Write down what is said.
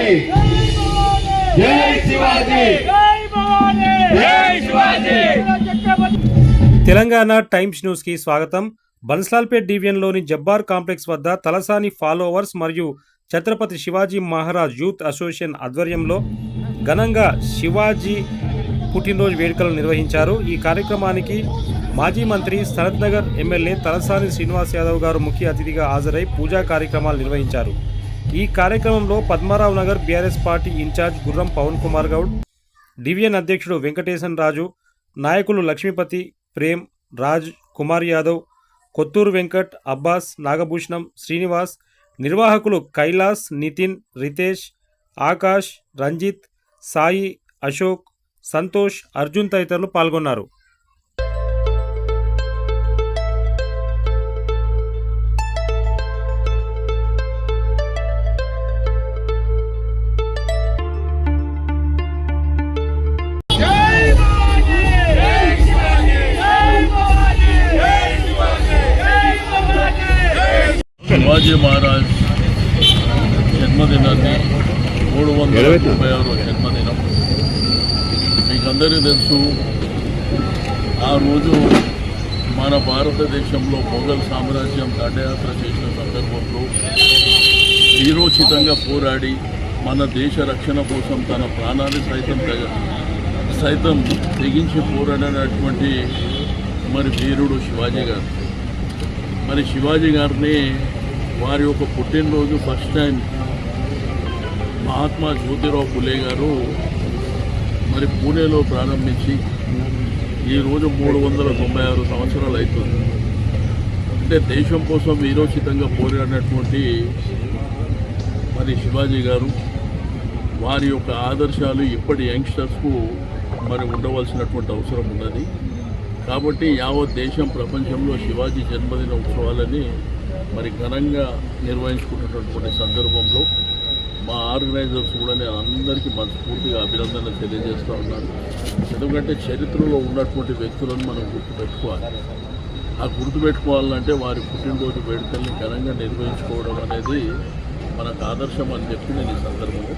జై శివాజీ జై Shivaji. Telangana times news కి స్వాగతం. బన్స్లాల్పేట్ డివిజన్లోని జబ్బార్ కాంప్లెక్స్ వద్ద తలసాని ఫాలోవర్స్ మరియు ఛత్రపతి శివాజీ మహారాజ్ యూత్ అసోసియేషన్ ఆధ్వర్యంలో ఘనంగా శివాజీ పుట్టినరోజు వేడుకలు నిర్వహించారు. ఈ కార్యక్రమానికి మాజీ మంత్రి సనత్ నగర్ ఎమ్మెల్యే తలసాని శ్రీనివాస్ యాదవ్ గారు ముఖ్య అతిథిగా హాజరై పూజా కార్యక్రమాలు నిర్వహించారు. ఈ కార్యక్రమంలో Padmarao Nagar BRS party in charge Gurram Pavan Kumar Goud, division అధ్యక్షుడు వెంకటేశన్ రాజు, నాయకులు లక్ష్మీపతి, ప్రేమ్, రాజ్, కుమార్ యాదవ్, కొత్తూరు వెంకట్, అబ్బాస్, నాగభూషణం, శ్రీనివాస్, నిర్వాహకులు కైలాస్, నితిన్, రితేష్, ఆకాష్, రంజిత్, సాయి, అశోక్, సంతోష్, అర్జున్ తదితరులు పాల్గొన్నారు. శివాజీ మహారాజ్ జన్మదినాన్ని 336వ జన్మదినం మీకందరికీ తెలుసు. ఆ రోజు మన భారతదేశంలో మొఘల్ సామ్రాజ్యం దండయాత్ర చేసిన సందర్భంలో వీరోచితంగా పోరాడి మన దేశ రక్షణ కోసం తన ప్రాణాన్ని సైతం తెగించి పోరాడినటువంటి మరి వీరుడు శివాజీ గారు. మరి శివాజీ గారిని వారి యొక్క పుట్టినరోజు ఫస్ట్ టైం మహాత్మా జ్యోతిరావు ఫులే గారు మరి పూణేలో ప్రారంభించి ఈరోజు 396 సంవత్సరాలు అవుతుంది. అంటే దేశం కోసం వీరోచితంగా పోరాడినటువంటి మరి శివాజీ గారు వారి యొక్క ఆదర్శాలు ఇప్పటి యంగ్స్టర్స్కు మరి ఉండవలసినటువంటి అవసరం ఉన్నది. కాబట్టి యావత్ దేశం ప్రపంచంలో శివాజీ జన్మదిన ఉత్సవాలని మరి ఘనంగా నిర్వహించుకుంటున్నటువంటి సందర్భంలో మా ఆర్గనైజర్స్ కూడా నేను అందరికీ మనస్ఫూర్తిగా అభినందనలు తెలియజేస్తూ ఉన్నాను. ఎందుకంటే చరిత్రలో ఉన్నటువంటి వ్యక్తులను మనం గుర్తుపెట్టుకోవాలి. ఆ గుర్తుపెట్టుకోవాలంటే వారి పుట్టినరోజు వేడుకల్ని ఘనంగా నిర్వహించుకోవడం అనేది మనకు ఆదర్శం అని చెప్పి నేను ఈ సందర్భంలో